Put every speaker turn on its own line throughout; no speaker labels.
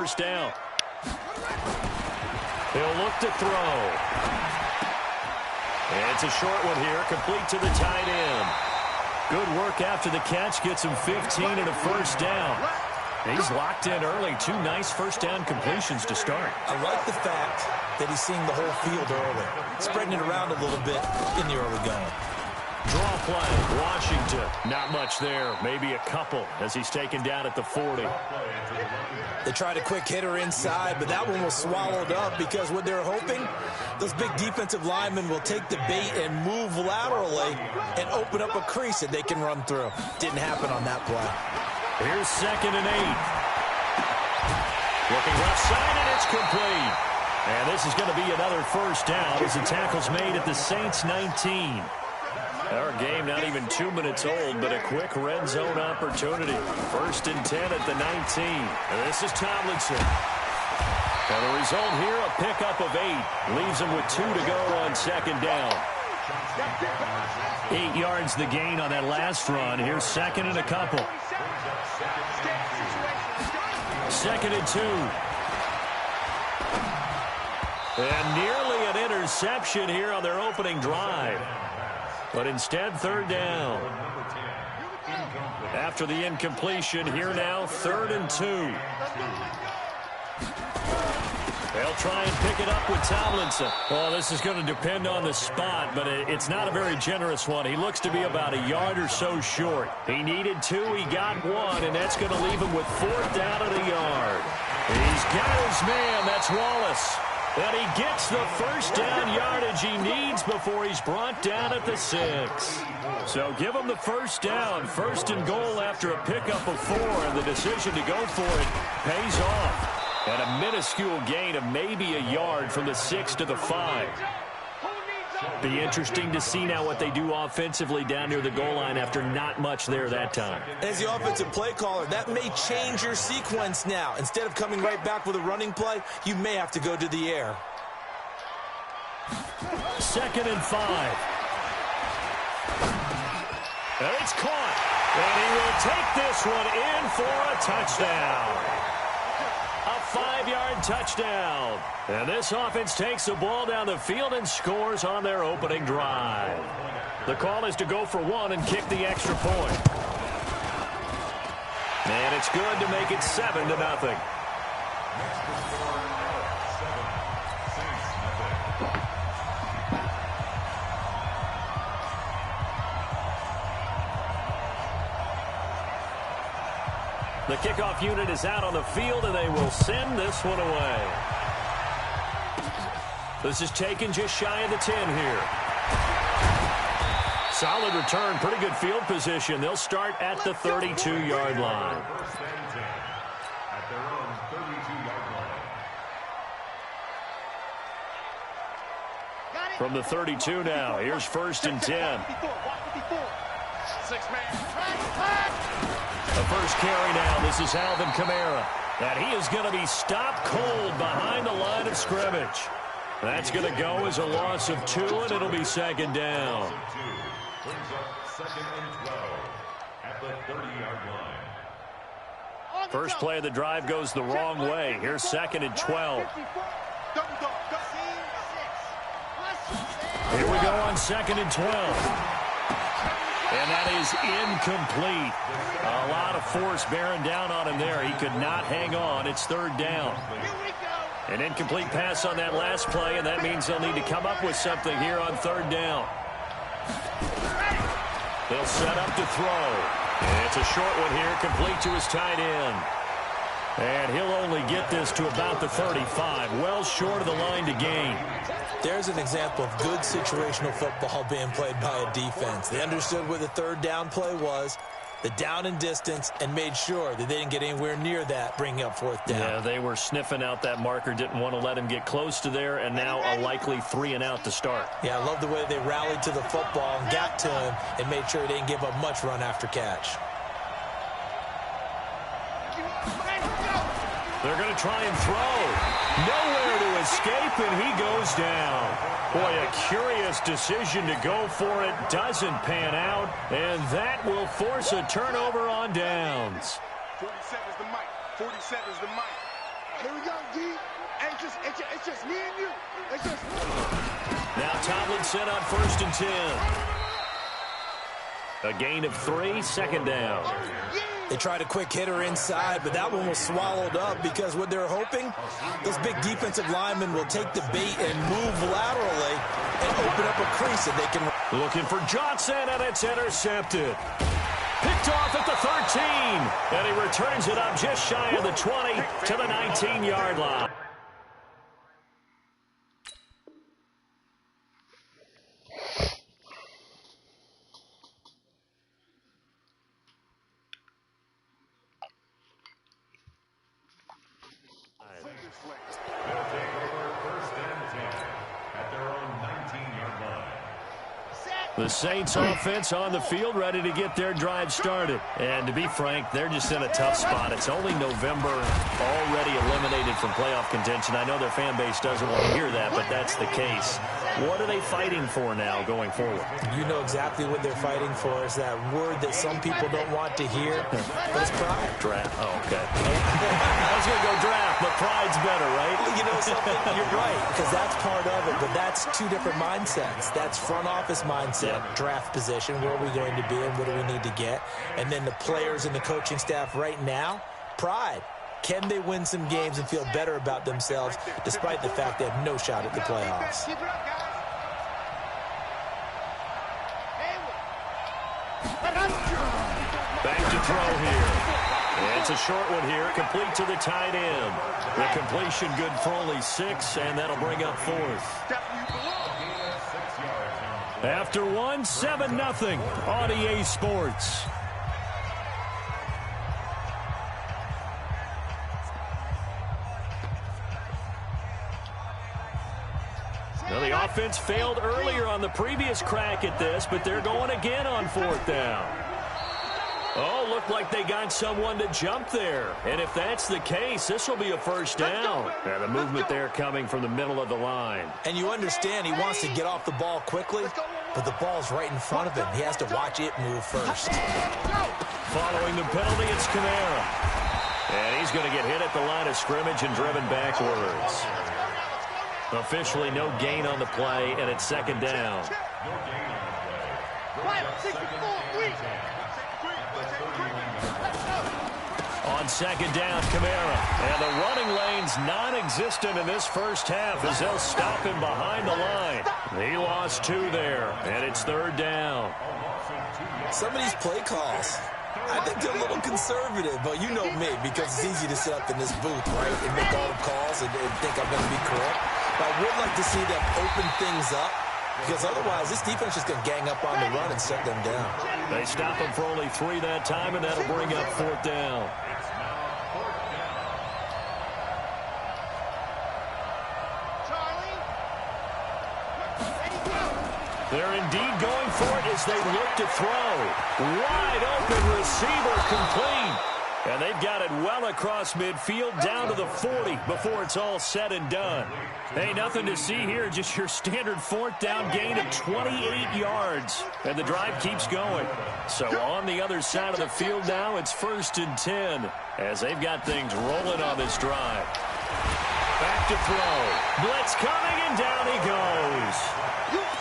first down. He'll look to throw. And it's a short one here, complete to the tight end. Good work after the catch, gets him 15 and a first down. He's locked in early. 2 nice first down completions to start.
I like the fact that he's seeing the whole field early, spreading it around a little bit in the early going.
Draw play, Washington. Not much there, maybe a couple as he's taken down at the 40.
They tried a quick hitter inside, but that one was swallowed up because what they're hoping, those big defensive linemen will take the bait and move laterally and open up a crease that they can run through. Didn't happen on that play.
Here's 2nd and 8. Looking left side, and it's complete. And this is going to be another first down as the tackle's made at the Saints 19. Our game not even 2 minutes old, but a quick red zone opportunity. 1st and 10 at the 19. And this is Tomlinson. And the result here, a pickup of 8. Leaves him with 2 to go on 2nd down. 8 yards the gain on that last run. Here's 2nd and a couple. 2nd and 2. And nearly an interception here on their opening drive. But instead, 3rd down. After the incompletion, here now, 3rd and 2. They'll try and pick it up with Tomlinson. Well, this is going to depend on the spot, but it's not a very generous one. He looks to be about a yard or so short. He needed 2, he got 1, and that's going to leave him with 4th down at a yard. He's got his man, that's Wallace. And he gets the first down yardage he needs before he's brought down at the 6. So give him the first down. 1st and goal after a pickup of 4, and the decision to go for it pays off. And a minuscule gain of maybe a yard from the 6 to the 5. Be interesting to see now what they do offensively down near the goal line after not much there that time.
As the offensive play caller, that may change your sequence now. Instead of coming right back with a running play, you may have to go to the air.
2nd and 5. And it's caught. And he will take this one in for a touchdown. A 5-yard touchdown. And this offense takes the ball down the field and scores on their opening drive. The call is to go for 1 and kick the extra point. And it's good to make it 7-0. The kickoff unit is out on the field, and they will send this one away. This is taken just shy of the 10 here. Solid return, pretty good field position. They'll start at the 32-yard line. From the 32 now, here's 1st and 10. The first carry now, this is Alvin Kamara. And he is going to be stopped cold behind the line of scrimmage. That's going to go as a loss of 2, and it'll be 2nd down. First play of the drive goes the wrong way. Here's 2nd and 12. Here we go on 2nd and 12. And that is incomplete. A lot of force bearing down on him there. He could not hang on. It's 3rd down. An incomplete pass on that last play, and that means they'll need to come up with something here on 3rd down. They'll set up to throw. And it's a short one here, complete to his tight end. And he'll only get this to about the 35, well short of the line to gain.
There's an example of good situational football being played by a defense. They understood where the 3rd down play was, the down and distance, and made sure that they didn't get anywhere near that, bringing up 4th down.
Yeah, they were sniffing out that marker, didn't want to let him get close to there, and now a likely 3-and-out to start.
Yeah, I love the way they rallied to the football and got to him and made sure they didn't give up much run after catch.
They're going to try and throw. Nowhere to escape, and he goes down. Boy, a curious decision to go for it. Doesn't pan out, and that will force a turnover on downs.
47 is the mic. 47 is the mic. Here we go, D. It's just me and you. It's just me.
Now Tomlinson on 1st and 10. A gain of 3, second down.
They tried a quick hitter inside, but that one was swallowed up because what they're hoping, those big defensive linemen will take the bait and move laterally and open up a crease that they can.
Looking for Johnson, and it's intercepted. Picked off at the 13, and he returns it up just shy of the 20 to the 19-yard line. The Saints offense on the field, ready to get their drive started. And to be frank, they're just in a tough spot. It's only November, already eliminated from playoff contention. I know their fan base doesn't want to hear that, but that's the case. What are they fighting for now going forward?
You know exactly what they're fighting for. Is that word that some people don't want to hear, but it's pride.
Draft. Oh, okay. I was going to go draft, but pride's better, right?
You know something? You're right, because that's part of it, but that's two different mindsets. That's front office mindset, draft position, where are we going to be and what do we need to get? And then the players and the coaching staff right now, pride. Can they win some games and feel better about themselves despite the fact they have no shot at the playoffs?
Back to throw here. It's a short one here, complete to the tight end. The completion good for only 6, and that'll bring up 4th. After 1, 7-0 on EA Sports. Well, the offense failed earlier on the previous crack at this, but they're going again on 4th down. Oh, looked like they got someone to jump there. And if that's the case, this will be a first down. And the movement there coming from the middle of the line.
And you understand he wants to get off the ball quickly, but the ball's right in front of him. He has to watch it move first.
Following the penalty, it's Kamara. And he's going to get hit at the line of scrimmage and driven backwards. Officially no gain on the play, and it's second down. On second down, Kamara. And the running lane's non-existent in this first half as they'll stop him behind the line. He lost 2 there, and it's 3rd down.
Some of these play calls, I think they're a little conservative, but you know me, because it's easy to sit up in this booth, right, and make all the calls and think I'm going to be correct. But I would like to see them open things up, because otherwise this defense is going to gang up on the run and shut them down.
They stop him for only 3 that time, and that'll bring up 4th down. They're indeed going for it as they look to throw. Wide open receiver complete. And they've got it well across midfield down to the 40 before it's all said and done. Hey, nothing to see here, just your standard 4th down gain of 28 yards. And the drive keeps going. So on the other side of the field now, it's 1st and 10 as they've got things rolling on this drive. Back to throw. Blitz coming, and down he goes.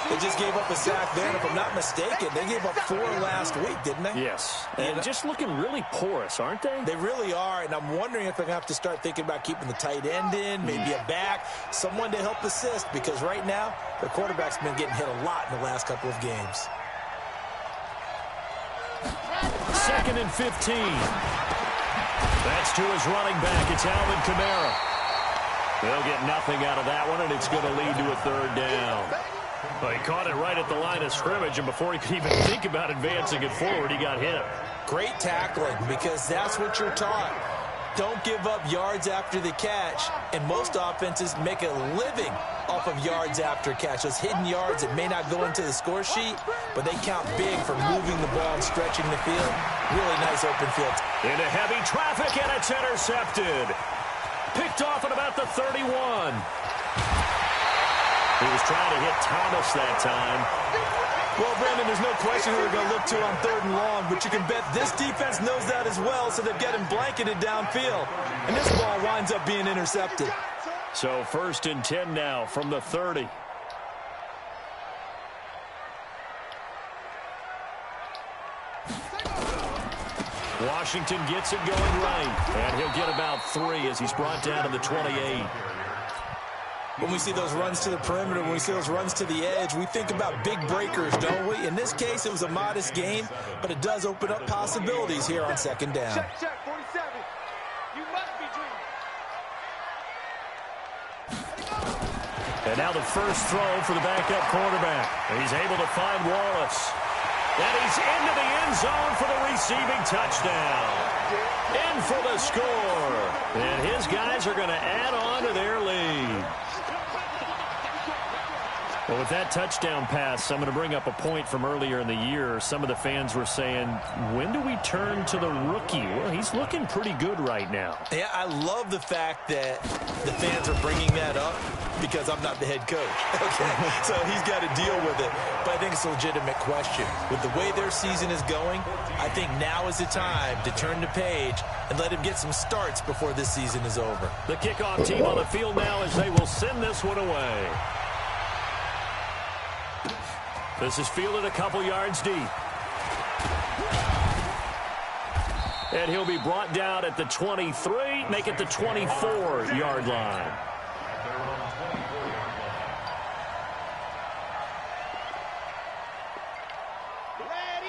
They just gave up a sack there, and if I'm not mistaken, they gave up 4 last week, didn't they?
Yes, and just looking really porous, aren't they?
They really are, and I'm wondering if they're going to have to start thinking about keeping the tight end in, maybe a back, someone to help assist, because right now, the quarterback's been getting hit a lot in the last couple of games.
2nd and 15. That's to his running back. It's Alvin Kamara. They'll get nothing out of that one, and it's going to lead to a 3rd down. Well, he caught it right at the line of scrimmage, and before he could even think about advancing it forward, he got hit.
Great tackling, because that's what you're taught. Don't give up yards after the catch, and most offenses make a living off of yards after catch. Those hidden yards that may not go into the score sheet, but they count big for moving the ball and stretching the field. Really nice open field.
Into heavy traffic, and it's intercepted. Picked off at about the 31. He was trying to hit Thomas that time.
Well, Brandon, there's no question who they're going to look to on 3rd and long, but you can bet this defense knows that as well, so they've got him blanketed downfield. And this ball winds up being intercepted.
So 1st and 10 now from the 30. Washington gets it going right, and he'll get about 3 as he's brought down to the 28.
When we see those runs to the perimeter, when we see those runs to the edge, we think about big breakers, don't we? In this case, it was a modest gain, but it does open up possibilities here on 2nd down.
Check, 47. You must be dreaming.
And now the first throw for the backup quarterback. He's able to find Wallace. And he's into the end zone for the receiving touchdown. In for the score. And his guys are going to add on to their lead. Well, with that touchdown pass, I'm going to bring up a point from earlier in the year. Some of the fans were saying, when do we turn to the rookie? Well, he's looking pretty good right now.
Yeah, I love the fact that the fans are bringing that up because I'm not the head coach. Okay, so he's got to deal with it. But I think it's a legitimate question. With the way their season is going, I think now is the time to turn the page and let him get some starts before this season is over.
The kickoff team on the field now as they will send this one away. This is fielded a couple yards deep. And he'll be brought down at the 23, make it the 24-yard line.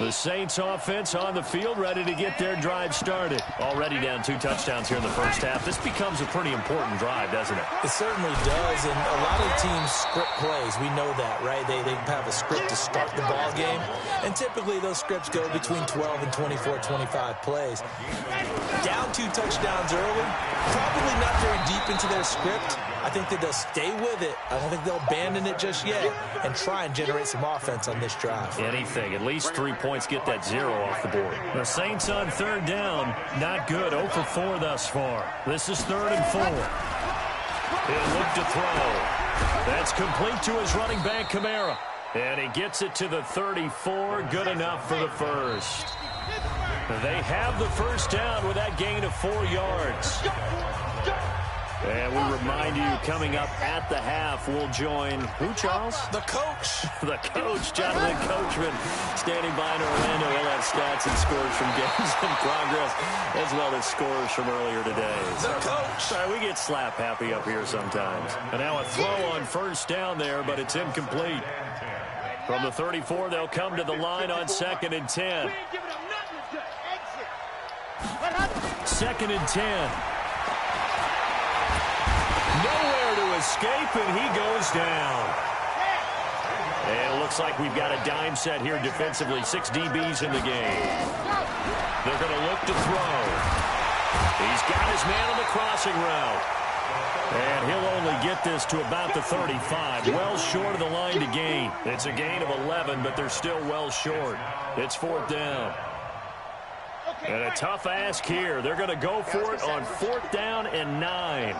The Saints offense on the field, ready to get their drive started. Already down 2 touchdowns here in the first half. This becomes a pretty important drive, doesn't it?
It certainly does, and a lot of teams script plays. We know that, right? They have a script to start the ball game, and typically those scripts go between 12 and 24, 25 plays. Down 2 touchdowns early, probably not very deep into their script. I think that they'll stay with it. I don't think they'll abandon it just yet and try and generate some offense on this drive.
Anything. At least 3 points, get that 0 off the board. The Saints on 3rd down. Not good. 0 for 4 thus far. This is 3rd and 4. He'll look to throw. That's complete to his running back, Kamara. And he gets it to the 34. Good enough for the first. They have the first down with that gain of 4 yards. And we remind you, coming up at the half, we'll join who, Charles?
The coach.
The coach, Jonathan Coachman, standing by in Orlando. He'll have stats and scores from games in progress, as well as scores from earlier today.
The coach.
Sorry, we get slap happy up here sometimes. And now a throw on first down there, but it's incomplete. From the 34, they'll come to the line on 2nd and 10. 2nd and 10. Nowhere to escape, and he goes down. And it looks like we've got a dime set here defensively. 6 DBs in the game. They're going to look to throw. He's got his man on the crossing route. And he'll only get this to about the 35. Well short of the line to gain. It's a gain of 11, but they're still well short. It's 4th down. And a tough ask here. They're going to go for it on 4th down and 9.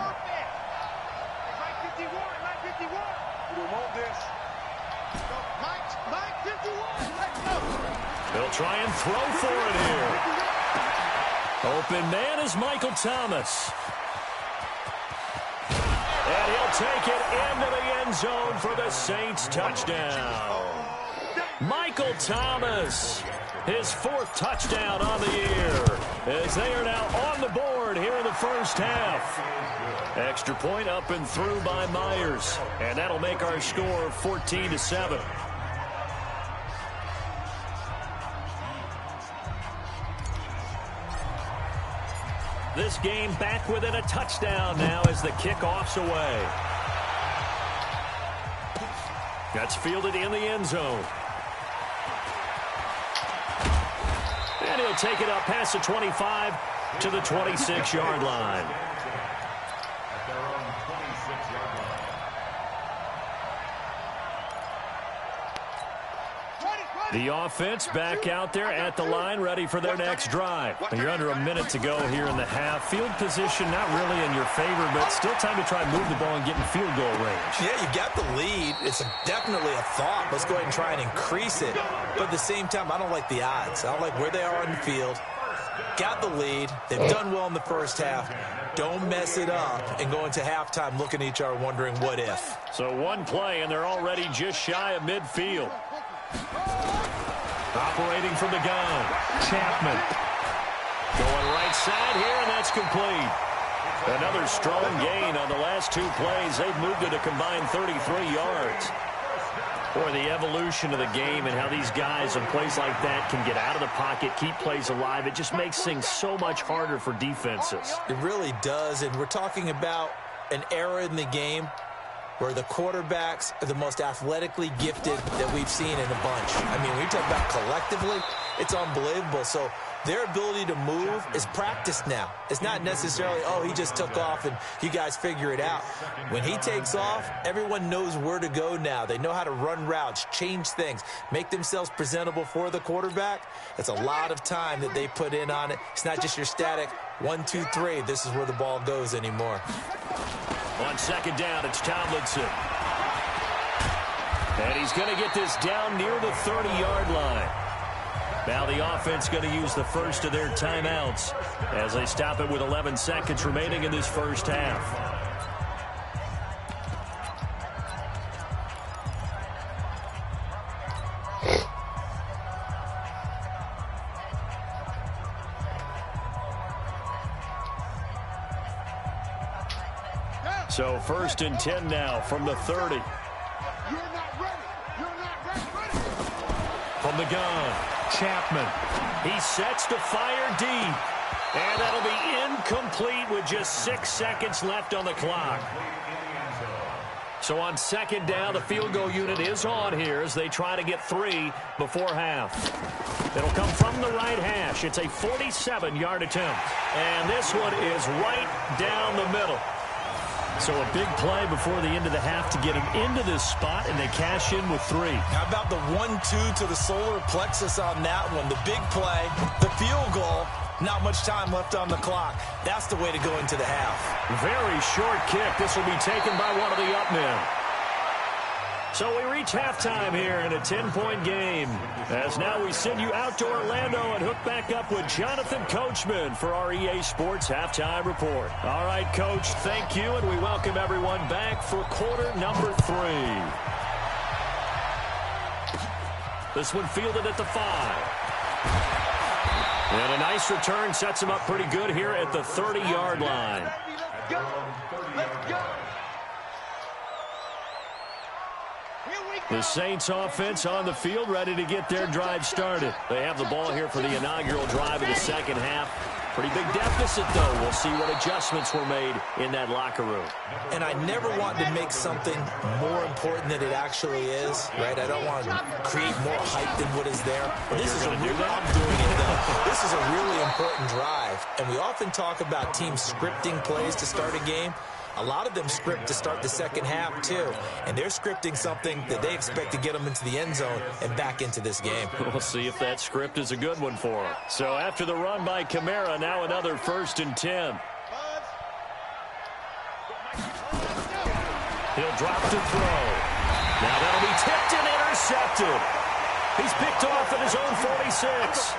They'll try and throw for it here. Open man is Michael Thomas. And he'll take it into the end zone for the Saints touchdown. Michael Thomas, his 4th touchdown on the year, as they are now on the board here in the first half. Extra point up and through by Myers, and that'll make our score 14-7. This game back within a touchdown now as the kickoff's away. That's fielded in the end zone. And he'll take it up past the 25 to the 26-yard line. The offense back out there at the line, ready for their next drive. You're under a minute to go here in the half. Field position not really in your favor, but still time to try and move the ball and get in field goal range.
Yeah, you got the lead. It's definitely a thought. Let's go ahead and try and increase it. But at the same time, I don't like the odds. I don't like where they are on the field. Got the lead. They've done well in the first half. Don't mess it up and go into halftime looking at each other wondering what if.
So one play, and they're already just shy of midfield. Operating from the gun, Chapman. Going right side here, and that's complete. Another strong gain on the last two plays. They've moved it a combined 33 yards. Boy, the evolution of the game and how these guys in plays like that can get out of the pocket, keep plays alive, it just makes things so much harder for defenses.
It really does, and we're talking about an era in the game where the quarterbacks are the most athletically gifted that we've seen in a bunch. I mean, when you talk about collectively, it's unbelievable. So their ability to move is practiced now. It's not necessarily, oh, he just took off and you guys figure it out. When he takes off, everyone knows where to go now. They know how to run routes, change things, make themselves presentable for the quarterback. It's a lot of time that they put in on it. It's not just your static 1, 2, 3. This is where the ball goes anymore.
On second down, it's Tomlinson. And he's going to get this down near the 30-yard line. Now the offense going to use the first of their timeouts as they stop it with 11 seconds remaining in this first half. So first and 10 now from the 30.
You're not ready. You're not ready.
From the gun, Chapman. He sets to fire deep. And that'll be incomplete with just 6 seconds left on the clock. So on second down, the field goal unit is on here as they try to get 3 before half. It'll come from the right hash. It's a 47-yard attempt. And this one is right down the middle. So a big play before the end of the half to get him into this spot, and they cash in with 3.
How about the 1-2 to the solar plexus on that one? The big play, the field goal, not much time left on the clock. That's the way to go into the half.
Very short kick. This will be taken by one of the up men. So we reach halftime here in a 10-point game. As now we send you out to Orlando and hook back up with Jonathan Coachman for our EA Sports Halftime Report. All right, Coach, thank you, and we welcome everyone back for quarter number 3. This one fielded at the 5. And a nice return sets him up pretty good here at the 30-yard line.
Let's go. Let's go.
The Saints offense on the field ready to get their drive started. They have the ball here for the inaugural drive of the second half. Pretty big deficit, though. We'll see what adjustments were made in that locker room.
And I never want to make something more important than it actually is, right? I don't want to create more hype than what is there. This is I'm doing it, though. This is a really important drive. And we often talk about teams scripting plays to start a game. A lot of them script to start the second half, too. And they're scripting something that they expect to get them into the end zone and back into this game.
We'll see if that script is a good one for them. So after the run by Kamara, now another 1st and 10. He'll drop to throw. Now that'll be tipped and intercepted. He's picked off at his own 46.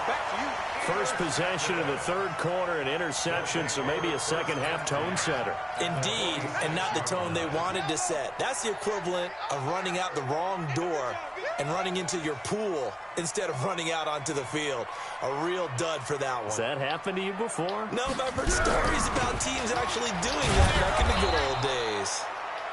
First possession of the third quarter, an interception, so maybe a second-half tone setter.
Indeed, and not the tone they wanted to set. That's the equivalent of running out the wrong door and running into your pool instead of running out onto the field. A real dud for that one.
Has that happened to you before?
No, but I've heard stories about teams actually doing that back in the good old days.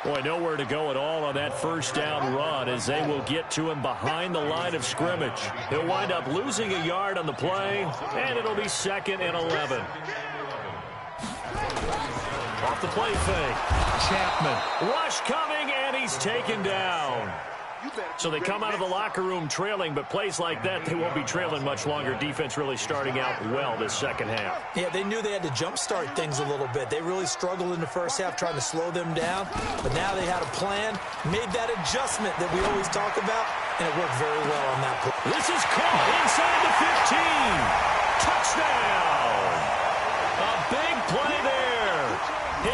Boy, nowhere to go at all on that first down run as they will get to him behind the line of scrimmage. He'll wind up losing a yard on the play, and it'll be 2nd and 11. Off the play fake. Chapman. Rush coming, and he's taken down. So they come out of the locker room trailing, but plays like that, they won't be trailing much longer. Defense really starting out well this second half.
Yeah, they knew they had to jumpstart things a little bit. They really struggled in the first half trying to slow them down, but now they had a plan, made that adjustment that we always talk about, and it worked very well on that play.
This is caught inside the 15. Touchdown. A big play there.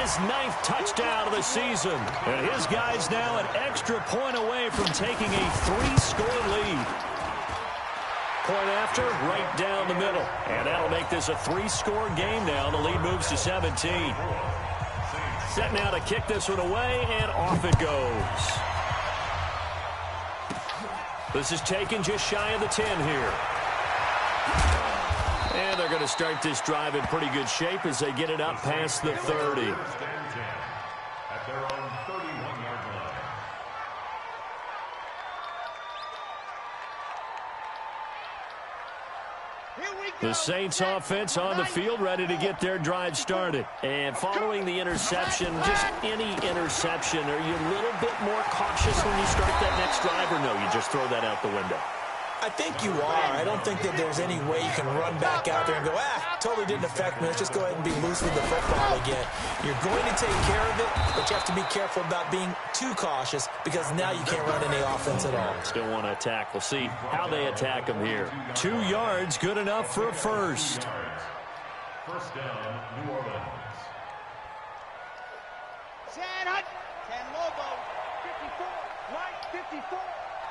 His 9th touchdown of the season. And his guys now an extra point away from taking a 3-score lead. Point after, right down the middle. And that'll make this a 3-score game now. The lead moves to 17. Set now to kick this one away, and off it goes. This is taken just shy of the 10 here. And they're going to start this drive in pretty good shape as they get it up past the 30.
At their own 31-yard line.
The Saints offense on the field, ready to get their drive started. And following the interception, just any interception, are you a little bit more cautious when you start that next drive, or no, you just throw that out the window?
I think you are. I don't think that there's any way you can run back out there and go, totally didn't affect me. Let's just go ahead and be loose with the football again. You're going to take care of it, but you have to be careful about being too cautious because now you can't run any offense at all.
Still want to attack. We'll see how they attack them here. 2 yards, good enough for a first.
First down, New Orleans.
San Hut, San Lobo, 54, line 54.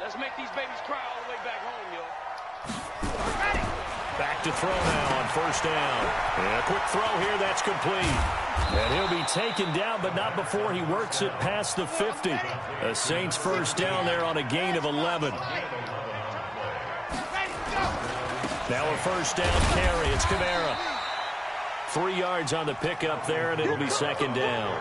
Let's make these babies cry all the way back home, yo.
Back to throw now on first down. And a quick throw here, that's complete. And he'll be taken down, but not before he works it past the 50. The Saints first down there on a gain of 11. Now a first down carry. It's Kamara. 3 yards on the pickup there, and it'll be second down.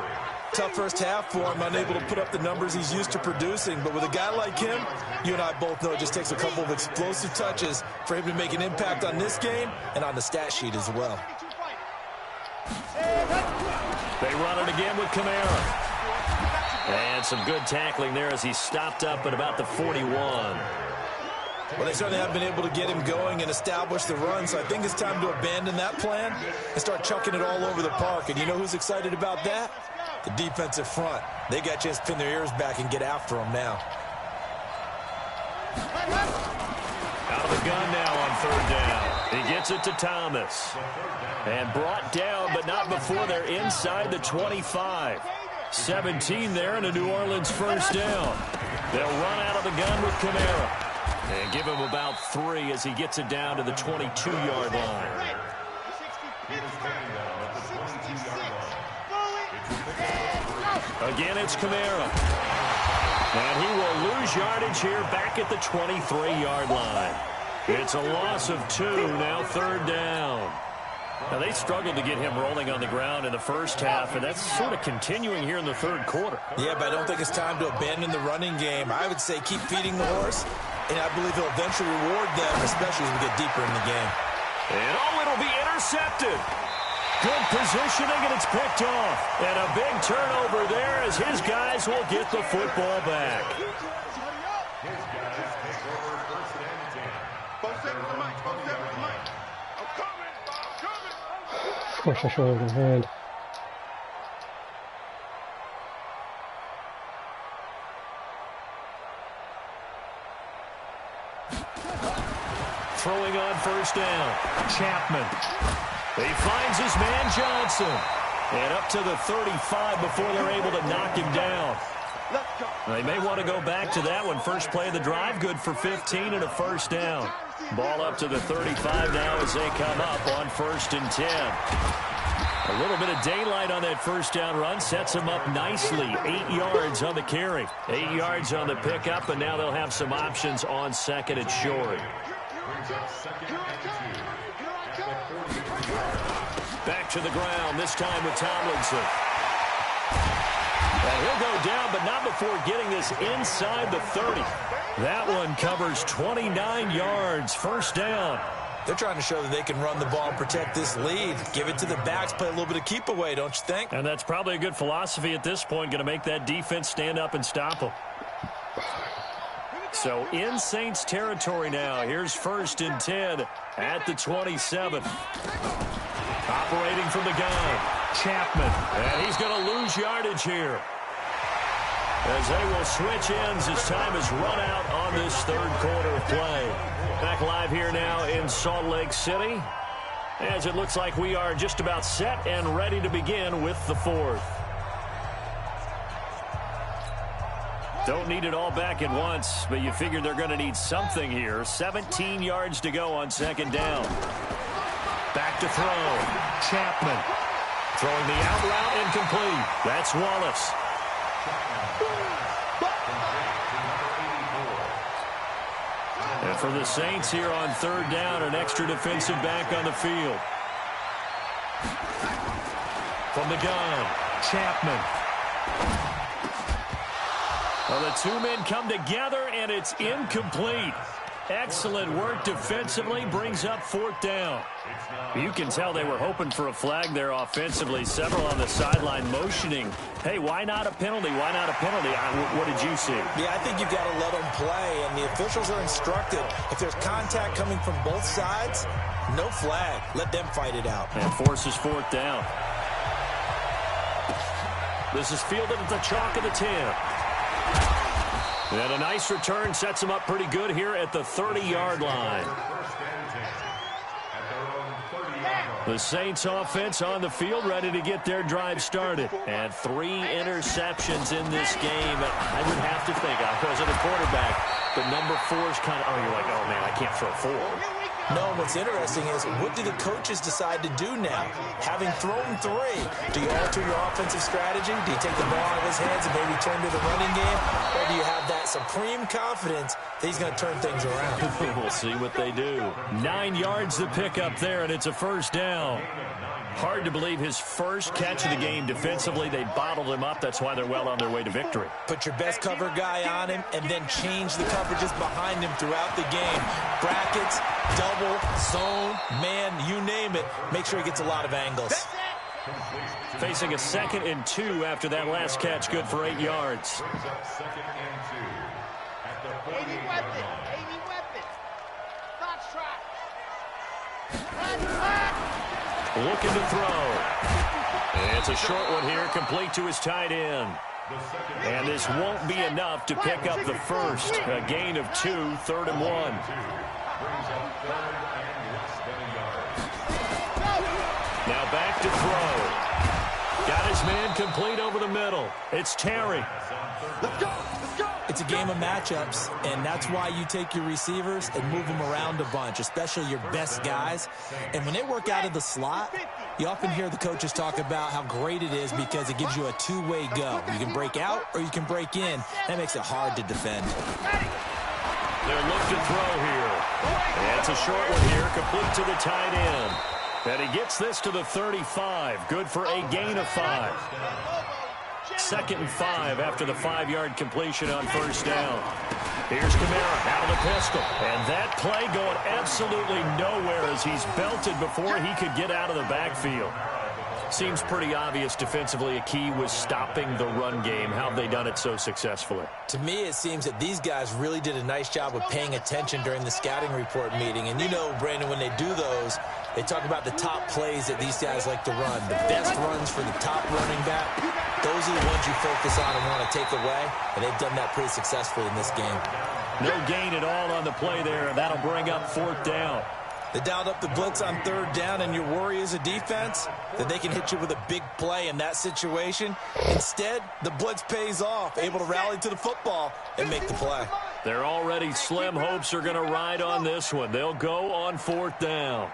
Tough first half for him, unable to put up the numbers he's used to producing. But with a guy like him, you and I both know it just takes a couple of explosive touches for him to make an impact on this game and on the stat sheet as well.
They run it again with Kamara. And some good tackling there as he stopped up at about the 41.
Well, they certainly haven't been able to get him going and establish the run, so I think it's time to abandon that plan and start chucking it all over the park. And you know who's excited about that? The defensive front. They got a chance to pin their ears back and get after him now.
Out of the gun now on third down. He gets it to Thomas. And brought down, but not before they're inside the 25. 17 there and a New Orleans first down. They'll run out of the gun with Kamara. And give him about 3 as he gets it down to the 22-yard line. Again, it's Kamara. And he will lose yardage here back at the 23-yard line. It's a loss of 2, now third down. Now, they struggled to get him rolling on the ground in the first half, and that's sort of continuing here in the third quarter.
Yeah, but I don't think it's time to abandon the running game. I would say keep feeding the horse, and I believe he'll eventually reward them, especially as we get deeper in the game.
And it'll be intercepted. Good positioning, and it's picked off. And a big turnover there as his guys will get the football back.
Gosh, I should have a hand.
Throwing on first down. Chapman. He finds his man Johnson. And up to the 35 before they're able to knock him down. They may want to go back to that one. First play of the drive, good for 15 and a first down. Ball up to the 35 now as they come up on 1st and 10. A little bit of daylight on that first down run sets them up nicely. 8 yards on the carry. 8 yards on the pickup, and now they'll have some options on 2nd and short. Back to the ground, this time with Tomlinson. And he'll go down, but not before getting this inside the 30. That one covers 29 yards, first down.
They're trying to show that they can run the ball and protect this lead. Give it to the backs, play a little bit of keep away, don't you think?
And that's probably a good philosophy at this point, going to make that defense stand up and stop them. So in Saints territory now, here's 1st and 10 at the 27. Operating from the gun, Chapman. And he's going to lose yardage here. as they will switch ends as time has run out on this third quarter of play. Back live here now in Salt Lake City, as it looks like we are just about set and ready to begin with the fourth. Don't need it all back at once, but you figure they're going to need something here. 17 yards to go on second down. Back to throw. Chapman throwing the out route incomplete. That's Wallace. And for the Saints here on third down, an extra defensive back on the field. From the gun, Chapman. Well, the two men come together, and it's incomplete. Excellent work defensively, brings up fourth down. You can tell they were hoping for a flag there offensively. Several on the sideline motioning. Hey, why not a penalty? Why not a penalty? What did you see?
Yeah, I think you've got to let them play, and the officials are instructed. If there's contact coming from both sides, no flag. Let them fight it out.
And forces fourth down. This is fielded at the chalk of the 10. And a nice return sets him up pretty good here at the 30-yard line. The Saints offense on the field, ready to get their drive started. And 3 interceptions in this game. I would have to think, I wasn't a quarterback, but number 4 is kind of, you're like, oh, man, I can't throw 4.
No, what's interesting is, what do the coaches decide to do now? Having thrown 3, do you alter your offensive strategy? Do you take the ball out of his hands and maybe turn to the running game? Or do you have that supreme confidence that he's going to turn things around?
We'll see what they do. 9 yards to pick up there, and it's a first down. Hard to believe his first catch of the game defensively. They bottled him up. That's why they're well on their way to victory.
Put your best cover guy on him and then change the coverages behind him throughout the game. Brackets, double, zone, man, you name it. Make sure he gets a lot of angles.
Facing a 2nd and 2 after that last catch, good for 8 yards.
80 weapon. Fox trot.
Looking to throw. And it's a short one here, complete to his tight end. And this won't be enough to pick up the first. A gain of 2, 3rd and 1. Now back to throw. Got his man complete over the middle. It's Terry.
Let's go.
It's a game of matchups, and that's why you take your receivers and move them around a bunch, especially your best guys. And when they work out of the slot, you often hear the coaches talk about how great it is because it gives you a two-way go. You can break out or you can break in. That makes it hard to defend.
They're looking to throw here. And it's a short one here, complete to the tight end. And he gets this to the 35. Good for a gain of 5. 2nd and 5 after the 5-yard completion on first down. Here's Kamara out of the pistol. And that play going absolutely nowhere as he's belted before he could get out of the backfield. Seems pretty obvious defensively a key was stopping the run game. How have they done it so successfully?
To me, it seems that these guys really did a nice job of paying attention during the scouting report meeting. And you know, Brandon, when they do those, they talk about the top plays that these guys like to run. The best runs for the top running back, those are the ones you focus on and want to take away. And they've done that pretty successfully in this game.
No gain at all on the play there, and that'll bring up 4th down.
They dialed up the blitz on 3rd down, and your worry as a defense that they can hit you with a big play in that situation. Instead, the blitz pays off, able to rally to the football and make the play.
Their already slim hopes are going to ride on this one. They'll go on 4th down.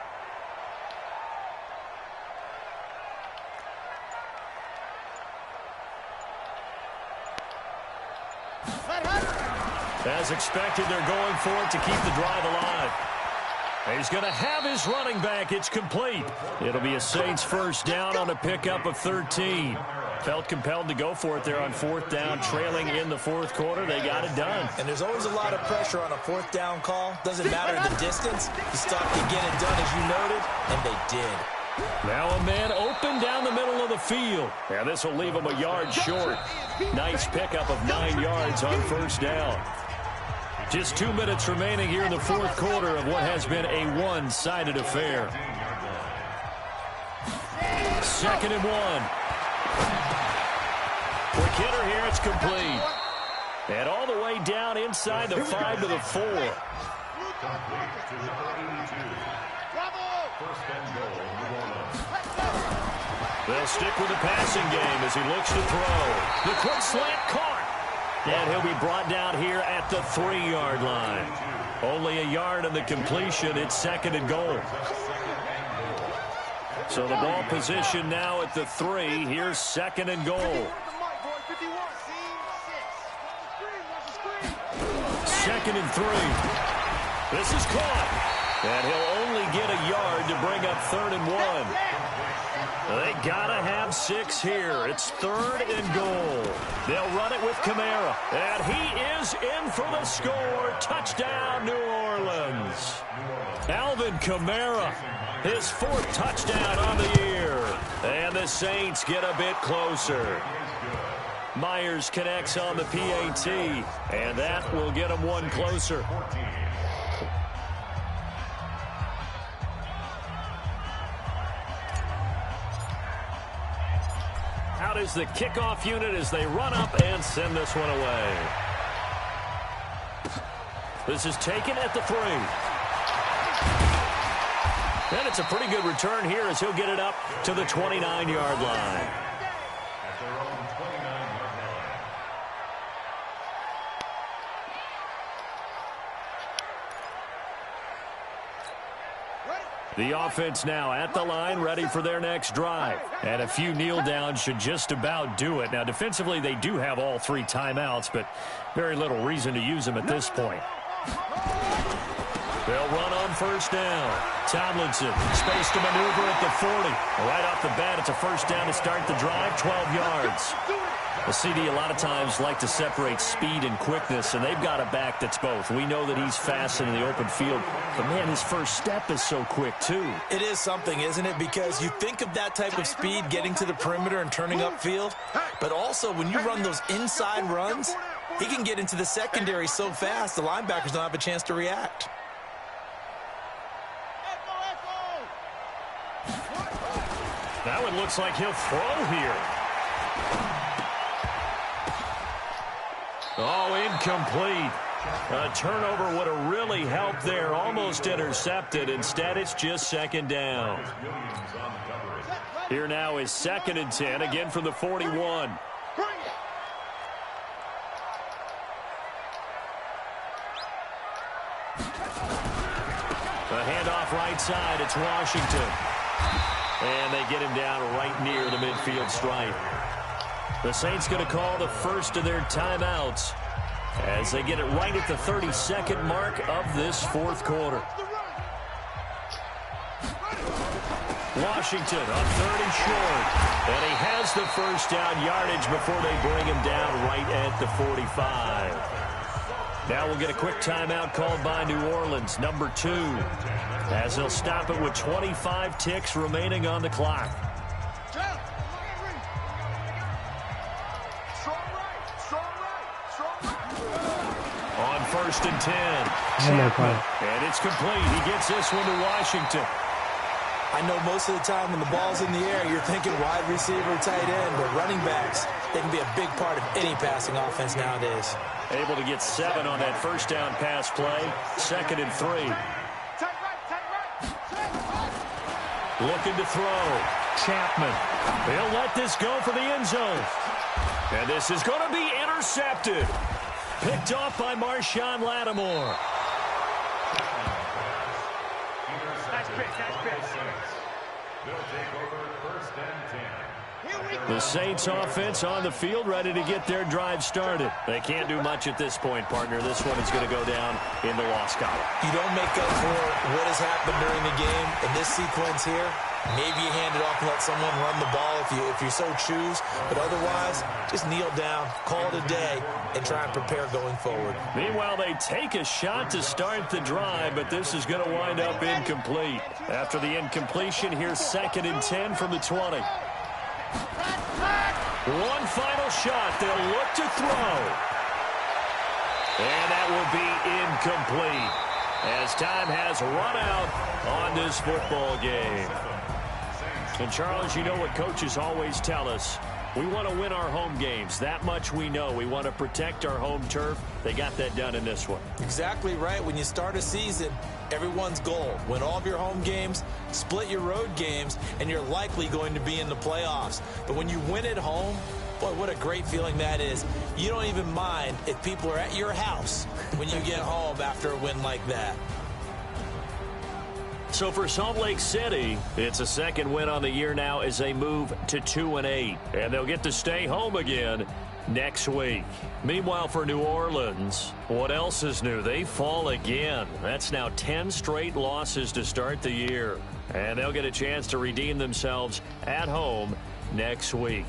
As expected, they're going for it to keep the drive alive. He's going to have his running back. It's complete. It'll be a Saints first down on a pickup of 13. Felt compelled to go for it there on 4th down, trailing in the 4th quarter. They got it done.
And there's always a lot of pressure on a 4th down call. Doesn't matter the distance. You stop to get it done, as you noted, and they did.
Now a man open down the middle of the field. And this will leave him a yard short. Nice pickup of 9 yards on first down. Just 2 minutes remaining here in the 4th quarter of what has been a one-sided affair. 2nd and 1. Quick hitter here. It's complete. And all the way down inside the 5 to the 4.
Complete to number 82. First and goal, New Orleans.
They'll stick with the passing game as he looks to throw. The quick slant caught. And he'll be brought down here at the 3-yard line. Only a yard on the completion. It's second and goal. So the ball position now at the 3. Here's second and goal. Second and 3. This is caught. And he'll only get a yard to bring up third and 1. They gotta have 6 here. It's third and goal. They'll run it with Kamara. And he is in for the score. Touchdown, New Orleans. Alvin Kamara, his 4th touchdown on the year. And the Saints get a bit closer. Myers connects on the PAT, and that will get him 1 closer. Out is the kickoff unit as they run up and send this one away. This is taken at the 3. And it's a pretty good return here as he'll get it up to the 29-yard line. The offense now at the line, ready for their next drive. And a few kneel downs should just about do it. Now, defensively, they do have all 3 timeouts, but very little reason to use them at this point. They'll run on first down. Tomlinson, space to maneuver at the 40. Right off the bat, it's a first down to start the drive, 12 yards. The CD a lot of times like to separate speed and quickness, and they've got a back that's both. We know that he's fast in the open field, but, man, his first step is so quick, too.
It is something, isn't it? Because you think of that type of speed getting to the perimeter and turning upfield, but also when you run those inside runs, he can get into the secondary so fast the linebackers don't have a chance to react.
That one looks like he'll throw here. Oh, incomplete. A turnover would have really helped there. Almost intercepted. Instead, it's just second down. Here now is second and 10, again from the 41. A handoff right side. It's Washington. And they get him down right near the midfield stripe. The Saints going to call the first of their timeouts as they get it right at the 32nd mark of this 4th quarter. Washington on 3rd and short. And he has the first down yardage before they bring him down right at the 45. Now we'll get a quick timeout called by New Orleans, number 2, as they'll stop it with 25 ticks remaining on the clock. On 1st and 10. And it's complete. He gets this one to Washington.
I know most of the time when the ball's in the air, you're thinking wide receiver, tight end, but running backs, they can be a big part of any passing offense nowadays.
Able to get 7 on that first down pass play. 2nd and 3. Looking to throw. Chapman. They'll let this go for the end zone. And this is going to be intercepted. Picked off by Marshawn Lattimore. The Saints offense on the field, ready to get their drive started. They can't do much at this point, partner. This one is going to go down in the loss column.
You don't make up for what has happened during the game in this sequence here. Maybe you hand it off and let someone run the ball if you so choose. But otherwise, just kneel down, call it a day, and try and prepare going forward.
Meanwhile, they take a shot to start the drive, but this is going to wind up incomplete. After the incompletion, here's 2nd and 10 from the 20. One final shot. They'll look to throw. And that will be incomplete as time has run out on this football game. And, Charles, you know what coaches always tell us. We want to win our home games. That much we know. We want to protect our home turf. They got that done in this one.
Exactly right. When you start a season, everyone's goal: win all of your home games, split your road games, and you're likely going to be in the playoffs. But when you win at home, boy, what a great feeling that is. You don't even mind if people are at your house when you get home after a win like that.
So for Salt Lake City, it's a second win on the year now as they move to 2-8. And they'll get to stay home again next week. Meanwhile, for New Orleans, what else is new? They fall again. That's now 10 straight losses to start the year. And they'll get a chance to redeem themselves at home next week.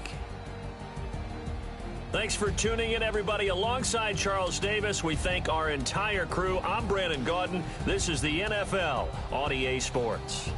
Thanks for tuning in, everybody. Alongside Charles Davis, we thank our entire crew. I'm Brandon Gaudin. This is the NFL on EA Sports.